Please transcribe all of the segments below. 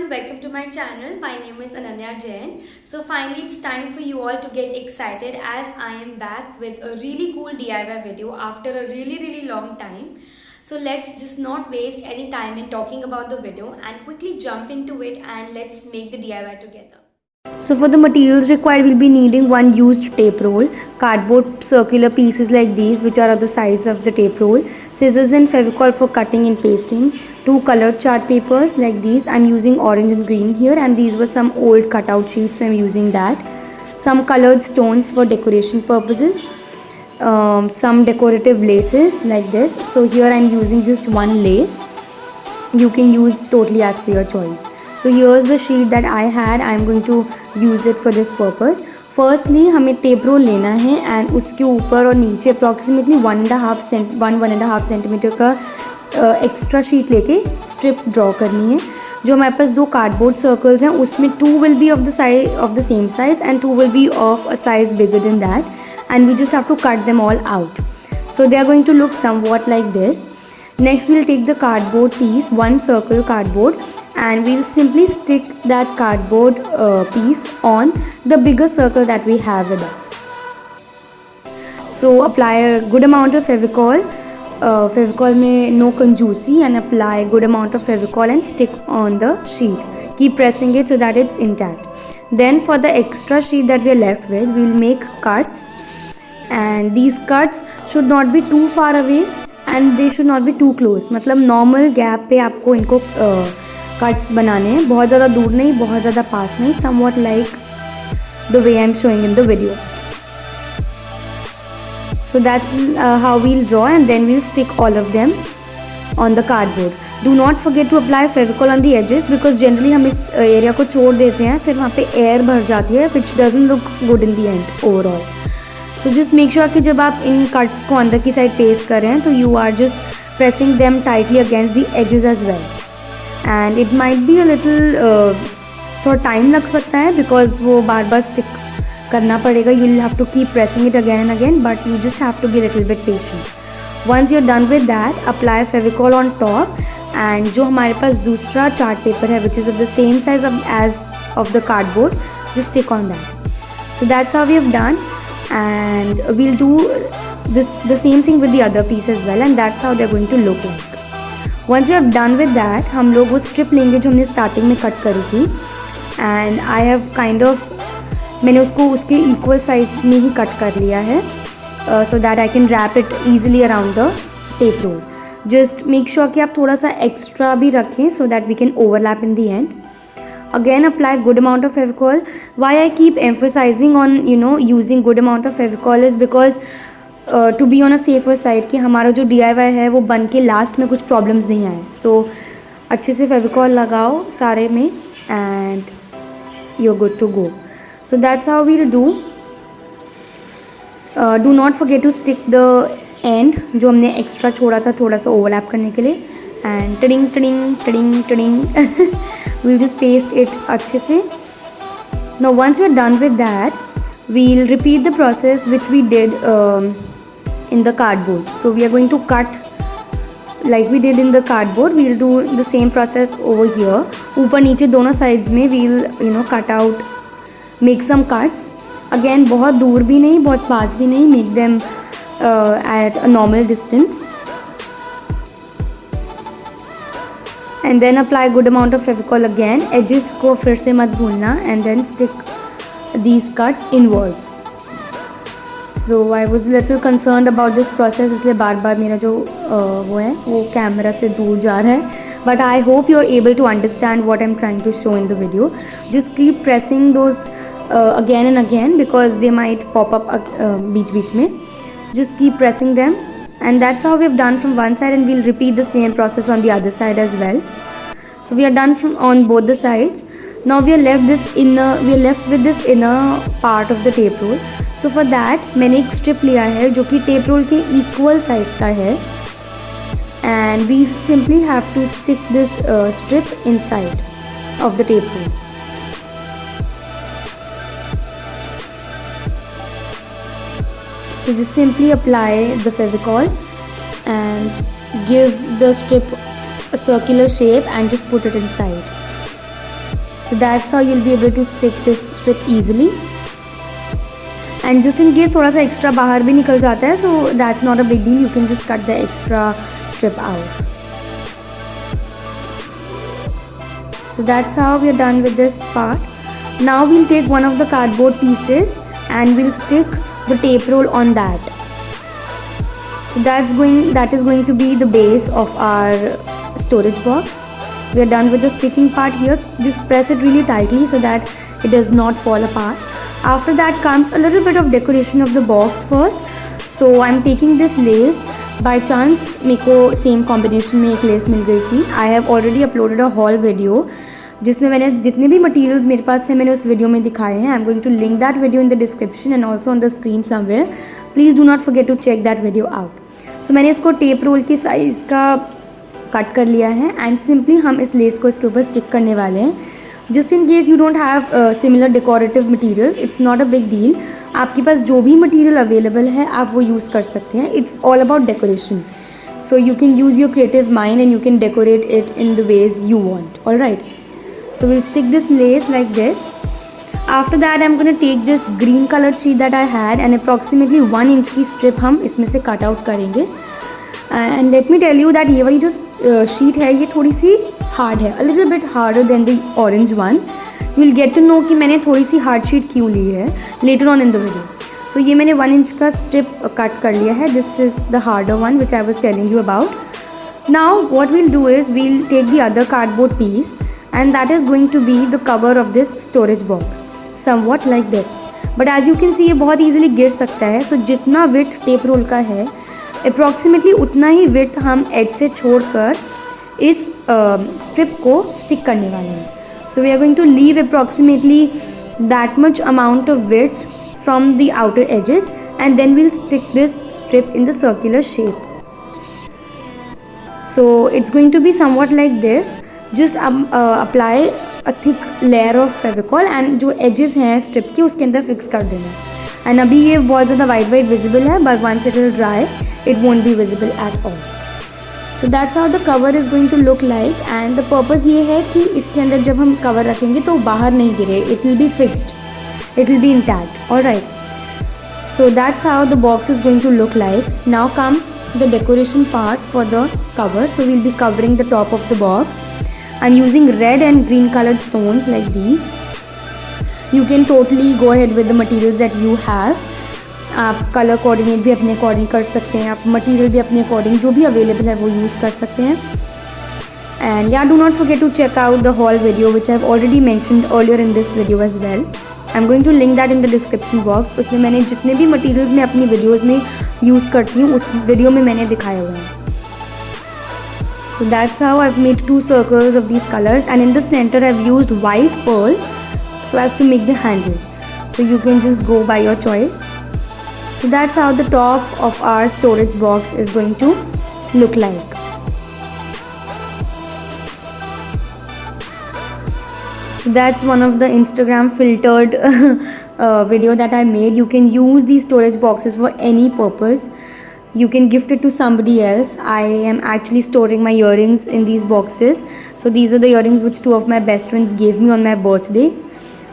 everyone, welcome to my channel. My name is Ananya Jain. So finally it's time for you all to get excited as I am back with a really cool DIY video after a really long time. So let's just not waste any time in talking about the video and quickly jump into it and let's make the DIY together. So for the materials required, we'll be needing one used tape roll, cardboard circular pieces like these which are of the size of the tape roll, scissors and Fevicol for cutting and pasting, two colored chart papers like these. I'm using orange and green here, and these were some old cutout sheets, so I'm using that. Some colored stones for decoration purposes, some decorative laces like this. So here I'm using just one lace. You can use totally as per your choice. So here's the sheet that I had. I'm going to use it for this purpose. Firstly हमें tape role लेना है and उसके ऊपर और नीचे approximately 1.5 centimetre का extra sheet लेके strip draw करनी है. जो हमारे पास दो कार्डबोर्ड सर्कल्स हैं उसमें 2 will be of the same size and 2 will be of a size bigger than that and we just have to cut them all out. So they are going to look somewhat like this. Next we'll take the cardboard piece, one circle cardboard, and we'll simply stick that cardboard piece on the bigger circle that we have with us. So apply a good amount of Fevicol. Fevicol में no कंजूसी, and apply good amount of Fevicol and stick on the sheet. Keep pressing it so that it's intact. Then for the extra sheet that we are left with, we'll make cuts, and these cuts should not be too far away and they should not be too close. मतलब normal gap पे आपको इनको cuts बनाने हैं, बहुत ज़्यादा दूर नहीं, बहुत ज़्यादा पास नहीं, somewhat like the way I'm showing in the video. So that's how we'll draw, and then we'll stick all of them on the cardboard. Do not forget to apply Fevicol on the edges because generally हम इस area को छोड़ देते हैं, फिर वहाँ पे air भर जाती है which doesn't look good in the end overall. So just make sure कि जब आप इन कट्स को अंदर की साइड पेस्ट कर रहे हैं तो you are just pressing them tightly against the edges as well. And it might be a little थोड़ा टाइम लग सकता है because वो बार बार स्टिक करना पड़ेगा. You will have to keep pressing it again and again, but you just have to be a little bit patient. Once you're done with that, apply Fevicol on top, and जो हमारे पास दूसरा chart paper है which is of the same size as of the cardboard, just stick on that. So that's how we have done. And we'll do the same thing with the other piece as well, and that's how they're going to look like. Once we are done with that, हम लोग वो strip लेंगे जो हमने starting में cut करी थी, and I have kind of मैंने उसको उसके इक्वल साइज में ही कट कर लिया है so that I can wrap it easily around the tape roll. Just make sure कि आप थोड़ा सा एक्स्ट्रा भी रखें so that we can overlap in the end. Again apply good amount of Fevicol. Why I keep emphasizing on using good amount of Fevicol is because to be on a safer side कि हमारा जो DIY है वो बन के last में कुछ problems नहीं आए. So अच्छे से Fevicol लगाओ सारे में and you're good to go. So that's how we'll do. Do not forget to stick the end जो हमने एक्स्ट्रा छोड़ा था थोड़ा सा ओवरलैप करने के लिए, and tiding we'll just paste it अच्छे से. Now once we're done with that, we'll repeat the process which we did in the cardboard. So we are going to cut like we did in the cardboard. We'll do the same process over here. ऊपर नीचे दोनों sides में we'll cut out, make some cuts. Again बहुत दूर भी नहीं बहुत पास भी नहीं, make them at a normal distance. And then apply good amount of Fevicol again. Edges को फिर से मत भूलना, and then stick these cuts inwards. So I was a little concerned about this process, इसलिए बार बार मेरा जो वो है वो कैमरा से दूर जा रहा है. But I hope you are able to understand what I'm trying to show in the video. Just keep pressing those again and again because they might pop up बीच में. So just keep pressing them. And that's how we've done from one side, and we'll repeat the same process on the other side as well. So we are done on both the sides. Now we are left with this inner part of the tape roll. So for that मैंने एक strip लिया है जो कि tape roll के equal size का है, and we simply have to stick this strip inside of the tape roll. So just simply apply the Fevicol and give the strip a circular shape and just put it inside. So that's how you'll be able to stick this strip easily. And just in case थोड़ा सा extra बाहर भी निकल जाता है, so that's not a big deal. You can just cut the extra strip out. So that's how we are done with this part. Now we'll take one of the cardboard pieces and we'll stick the tape roll on that. So that is going to be the base of our storage box. We are done with the sticking part here. Just press it really tightly so that it does not fall apart. After that comes a little bit of decoration of the box first. So I'm taking this lace. By chance मेरे को same combination में एक less मिल गई थी. I have already uploaded a haul video जिसमें मैंने जितने भी मटेरियल्स मेरे पास है मैंने उस वीडियो में दिखाए हैं. I am going to link that video in the description and also on the screen somewhere. Please do not forget to check that video out. So मैंने इसको टेप रोल के साइज़ का कट कर लिया है एंड सिंपली हम इस less को इसके ऊपर स्टिक करने वाले हैं. Just in case you don't have similar decorative materials, it's not a big deal. आपके पास जो भी मटीरियल अवेलेबल है आप वो यूज़ कर सकते हैं. It's all about decoration. So you can use your creative mind and you can decorate it in the ways you want. All right, so we'll stick this lace like this. After that I'm going to take this green colored sheet that I had and approximately 1 inch की strip हम इसमें से cut out करेंगे. And let me tell you that ये वाली जो sheet है ये थोड़ी सी hard है, a little bit harder than the orange one. You will get to know कि मैंने थोड़ी सी hard sheet क्यों ली है later on in the video. So ये मैंने 1 inch का strip cut कर लिया है. This is the harder one which I was telling you about. Now what we'll do is we'll take the other cardboard piece and that is going to be the cover of this storage box, somewhat like this. But as you can see ये बहुत easily गिर सकता है. So जितना width tape roll का है approximately उतना ही width हम edge से छोड़कर इस strip को stick करने वाले हैं. So we are going to leave approximately that much amount of width from the outer edges and then we'll stick this strip in the circular shape. So it's going to be somewhat like this. Just apply a thick layer of Fevicol and जो edges हैं strip के उसके अंदर fix कर देना. And अभी ये बहुत ज़्यादा white visible है but once it will dry it won't be visible at all. So that's how the cover is going to look like and the purpose ये है कि इसके अंदर जब हम cover रखेंगे तो बाहर नहीं गिरे. It will be fixed. It will be intact. Alright. So that's how the box is going to look like. Now comes the decoration part for the cover. So we'll be covering the top of the box. I'm using red and green colored stones like these. You can totally go ahead with the materials that you have. आप colour coordinate भी अपने according कर सकते हैं. आप material भी अपने according जो भी अवेलेबल है वो यूज़ कर सकते हैं. And yeah, do not forget to check out the haul video which I have already mentioned earlier in this video as well. I'm going to link that in the description box. उसमें मैंने जितने भी materials मैं अपनी videos में use करती हूँ उस वीडियो में मैंने दिखाया हुआ है. So that's how I've made 2 circles of these colors and in the center I've used white pearl so as to make the handle. So you can just go by your choice. So that's how the top of our storage box is going to look like. So that's one of the Instagram filtered video that I made. You can use these storage boxes for any purpose. You can gift it to somebody else. I am actually storing my earrings in these boxes. So these are the earrings which 2 of my best friends gave me on my birthday.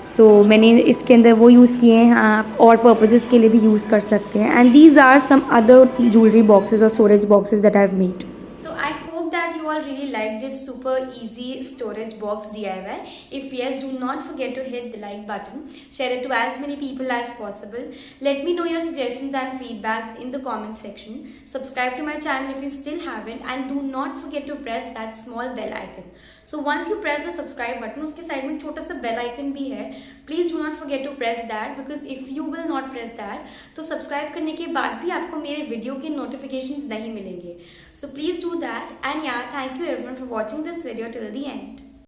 So मैंने इसके अंदर वो use किए हैं. आप और purposes के लिए भी यूज़ कर सकते हैं. And these are some other jewelry boxes or storage boxes that I've made. So I hope that you all really like this super easy storage box DIY. If yes, do not forget to hit the like button. Share it to as many people as possible. Let me know your suggestions and feedbacks in the comment section. Subscribe to my channel if you still haven't and do not forget to press that small bell icon. So once you press the subscribe button, उसके side में छोटा सा bell icon भी है. Please do not forget to press that because if you will not press that, तो subscribe करने के बाद भी आपको मेरे वीडियो के notifications नहीं मिलेंगे. So please do that and yeah, thank you everyone for watching this video till the end.